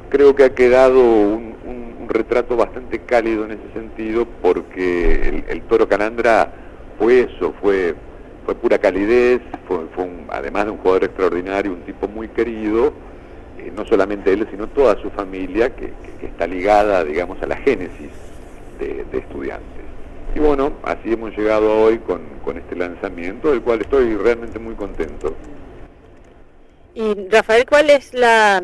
creo que ha quedado un retrato bastante cálido en ese sentido, porque el Toro Calandra fue eso, fue pura calidez, además de un jugador extraordinario, un tipo muy querido, no solamente él, sino toda su familia, que está ligada, digamos, a la génesis de Estudiantes. Y bueno, así hemos llegado hoy con este lanzamiento, del cual estoy realmente muy contento. Y Rafael, ¿cuál es la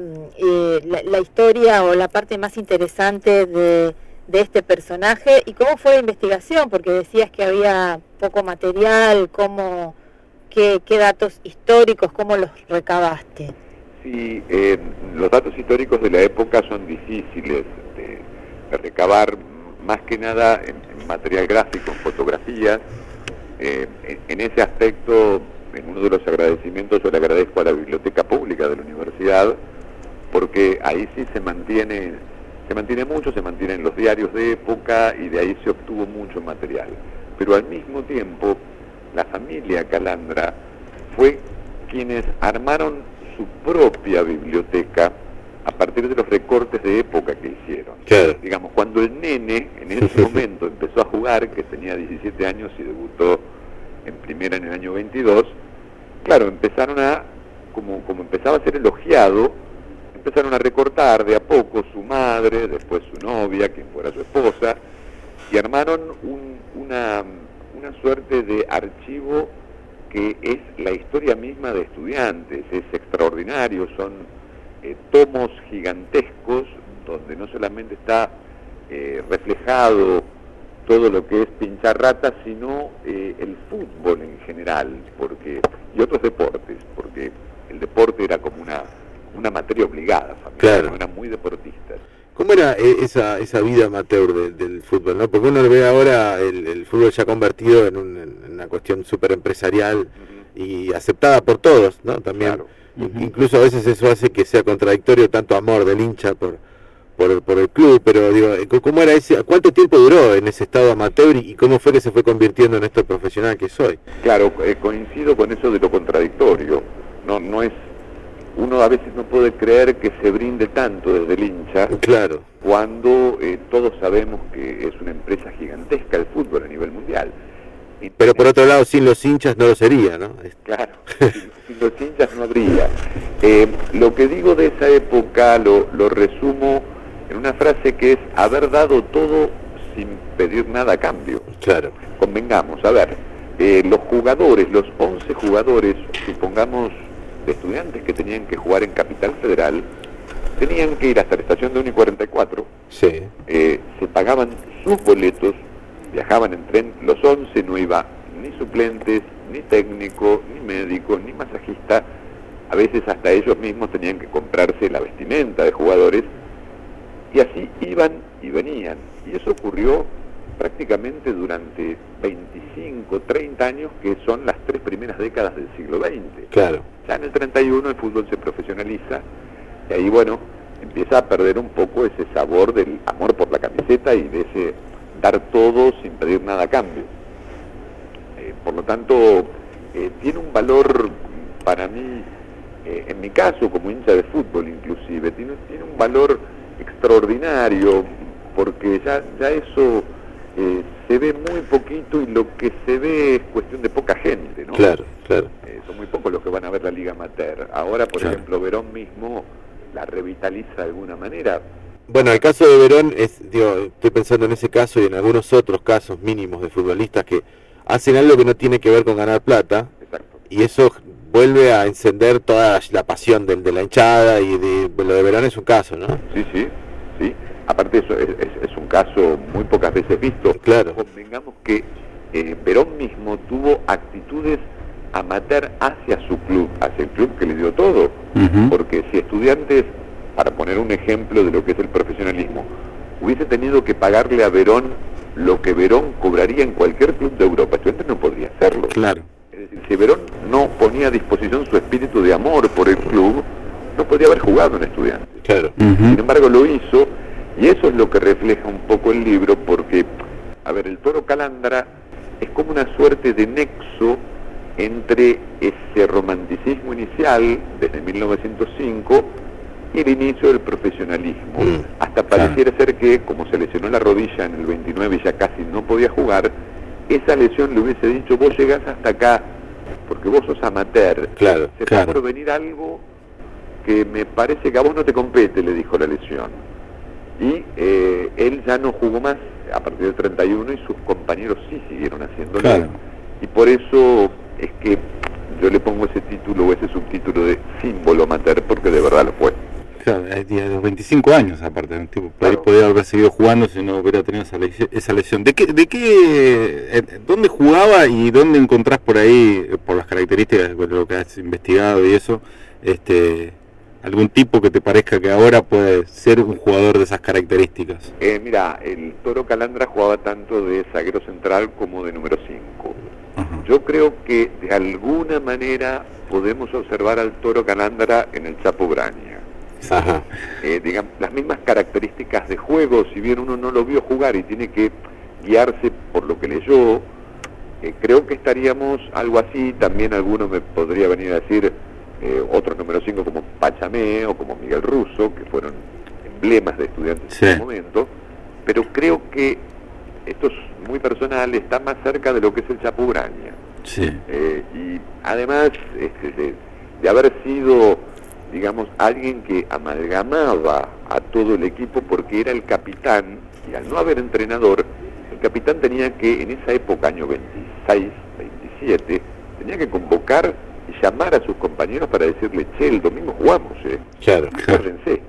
historia o la parte más interesante de este personaje y cómo fue la investigación? Porque decías que había poco material, qué datos históricos, cómo los recabaste. Sí, los datos históricos de la época son difíciles de recabar, más que nada en material gráfico, en fotografías. En ese aspecto, en uno de los agradecimientos, yo le agradezco a la Biblioteca Pública de la Universidad, porque ahí sí se mantiene mucho, se mantienen los diarios de época y de ahí se obtuvo mucho material. Pero al mismo tiempo, la familia Calandra fue quienes armaron su propia biblioteca a partir de los recortes de época que hicieron. Claro. Digamos, cuando el nene en ese momento empezó a jugar, que tenía 17 años y debutó en primera en el año 22, claro, empezaron como empezaba a ser elogiado, empezaron a recortar de a poco su madre, después su novia, quien fuera su esposa, y armaron una suerte de archivo que es la historia misma de Estudiantes. Es extraordinario, son tomos gigantescos donde no solamente está reflejado todo lo que es pinchar ratas, sino el fútbol en general, y otros deportes, porque el deporte era como una materia obligada, familiar, claro. ¿no? Eran muy deportistas. ¿Cómo era esa vida amateur del fútbol, ¿no? Porque uno ve ahora el fútbol ya convertido en una cuestión súper empresarial y aceptada por todos, ¿no? También, claro. Incluso a veces eso hace que sea contradictorio tanto amor del hincha por el club, pero digo, ¿cómo era cuánto tiempo duró en ese estado amateur y cómo fue que se fue convirtiendo en esto profesional que soy? Claro, coincido con eso de lo contradictorio. No es, uno a veces no puede creer que se brinde tanto desde el hincha, claro, cuando todos sabemos que es una empresa gigantesca el fútbol a nivel mundial. Pero por otro lado, sin los hinchas no lo sería, ¿no? Claro, sin los hinchas no habría. Lo que digo de esa época lo resumo en una frase que es haber dado todo sin pedir nada a cambio. Claro. Convengamos, a ver, los jugadores, los 11 jugadores, supongamos, de Estudiantes que tenían que jugar en Capital Federal, tenían que ir hasta la estación de Uni 44, sí. Se pagaban sus boletos, viajaban en tren, los 11 no iba ni suplentes, ni técnico, ni médico, ni masajista, a veces hasta ellos mismos tenían que comprarse la vestimenta de jugadores, y así iban y venían, y eso ocurrió prácticamente durante 25, 30 años, que son las 3 primeras décadas del siglo XX. Claro. Ya en el 31 el fútbol se profesionaliza, y ahí, bueno, empieza a perder un poco ese sabor del amor por la camiseta y de ese dar todo sin pedir nada a cambio. Por lo tanto, tiene un valor para mí, en mi caso como hincha de fútbol inclusive, tiene un valor extraordinario, porque ya eso se ve muy poquito, y lo que se ve es cuestión de poca gente, ¿no? Claro, claro. Son muy pocos los que van a ver la Liga Amateur. Ahora, por ejemplo, Verón mismo la revitaliza de alguna manera. Bueno, el caso de Verón estoy pensando en ese caso y en algunos otros casos mínimos de futbolistas que hacen algo que no tiene que ver con ganar plata. Exacto. Y eso vuelve a encender toda la pasión de la hinchada, y lo de Verón es un caso, ¿no? Sí. Aparte eso es un caso muy pocas veces visto. Claro. Convengamos que Verón mismo tuvo actitudes amateur hacia su club, hacia el club que le dio todo. Porque si Estudiantes, para poner un ejemplo de lo que es el profesionalismo, hubiese tenido que pagarle a Verón lo que Verón cobraría en cualquier club de Europa, Estudiantes no podría hacerlo. Claro. Es decir, si Verón no ponía a disposición su espíritu de amor por el club, no podía haber jugado en Estudiantes. Claro. Sin embargo lo hizo, y eso es lo que refleja un poco el libro, porque, a ver, el Toro Calandra es como una suerte de nexo entre ese romanticismo inicial, desde 1905, y el inicio del profesionalismo. Hasta pareciera ser que, como se lesionó la rodilla en el 29 y ya casi no podía jugar, esa lesión le hubiese dicho, vos llegás hasta acá, porque vos sos amateur. Claro, se está por venir algo que me parece que a vos no te compete, le dijo la lesión. Y él ya no jugó más a partir del 31 y sus compañeros sí siguieron haciéndolo. Claro. Y por eso es que yo le pongo ese título o ese subtítulo de símbolo amateur, porque de verdad lo fue. Claro, a los 25 años aparte, un tipo Claro. podría haber seguido jugando si no hubiera tenido esa lesión. ¿Dónde jugaba y dónde encontrás por ahí, por las características de lo que has investigado y eso, algún tipo que te parezca que ahora puede ser un jugador de esas características? Mira, el Toro Calandra jugaba tanto de zaguero central como de número 5. Ajá. Yo creo que de alguna manera podemos observar al Toro Calandra en el Chapo Braña. Ajá. Digamos, las mismas características de juego, si bien uno no lo vio jugar y tiene que guiarse por lo que leyó, creo que estaríamos algo así. También alguno me podría venir a decir otro número 5 como Pachamé o como Miguel Russo, que fueron emblemas de Estudiantes Sí. en ese momento, pero creo que esto es muy personal, está más cerca de lo que es el Chapo Braña. Sí. Y además de haber sido, digamos, alguien que amalgamaba a todo el equipo porque era el capitán, y al no haber entrenador, el capitán tenía que, en esa época, año 26, 27, tenía que convocar y llamar a sus compañeros para decirle, che, el domingo jugamos, Claro. acuérdense.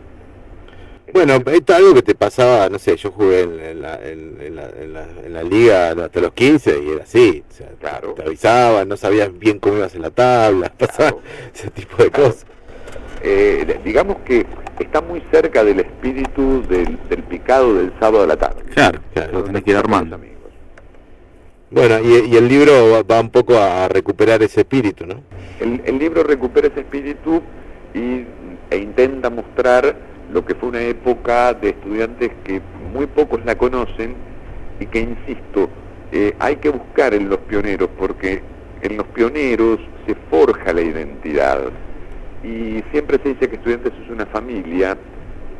Bueno, esto es algo que te pasaba, no sé, yo jugué en la liga hasta los 15 y era así, o sea, Claro. te avisaban, no sabías bien cómo ibas en la tabla, pasaba Claro. ese tipo de cosas. Digamos que está muy cerca del espíritu del picado del sábado a la tarde. Claro, Claro, lo tenés que ir armando. Amigos. Bueno, y el libro va un poco a recuperar ese espíritu, ¿no? El libro recupera ese espíritu e intenta mostrar lo que fue una época de estudiantes que muy pocos la conocen y que, insisto, hay que buscar en los pioneros, porque en los pioneros se forja la identidad. Y siempre se dice que Estudiantes es una familia,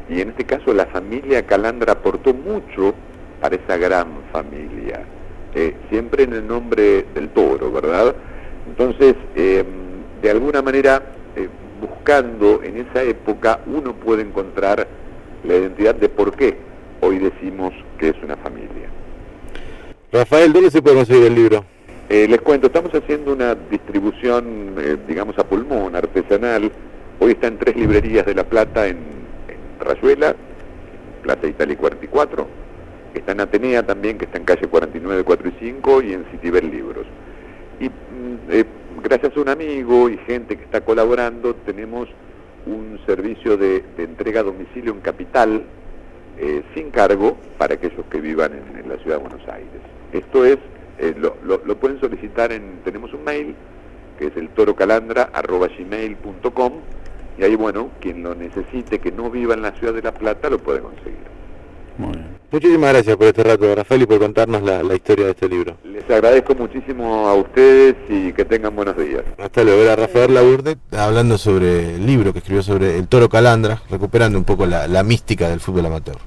y en este caso la familia Calandra aportó mucho para esa gran familia, siempre en el nombre del Toro, ¿verdad? Entonces, de alguna manera, buscando en esa época, uno puede encontrar la identidad de por qué hoy decimos que es una familia. Rafael, ¿dónde se puede conseguir el libro? Les cuento, estamos haciendo una distribución, digamos, a pulmón, artesanal. Hoy está en 3 librerías de La Plata, en Rayuela, Plaza Italia 44. Está en Atenea también, que está en calle 49, 4 y 5, y en Citibel Libros. Y gracias a un amigo y gente que está colaborando, tenemos un servicio de entrega a domicilio en Capital, sin cargo, para aquellos que vivan en la ciudad de Buenos Aires. Esto es, lo pueden solicitar tenemos un mail, que es el torocalandra@gmail.com, y ahí, bueno, quien lo necesite, que no viva en la ciudad de La Plata, lo puede conseguir. Muy bien. Muchísimas gracias por este rato, Rafael, y por contarnos la historia de este libro. Les agradezco muchísimo a ustedes y que tengan buenos días. Hasta luego. Era Rafael Laburde hablando sobre el libro que escribió sobre el Toro Calandra, recuperando un poco la mística del fútbol amateur.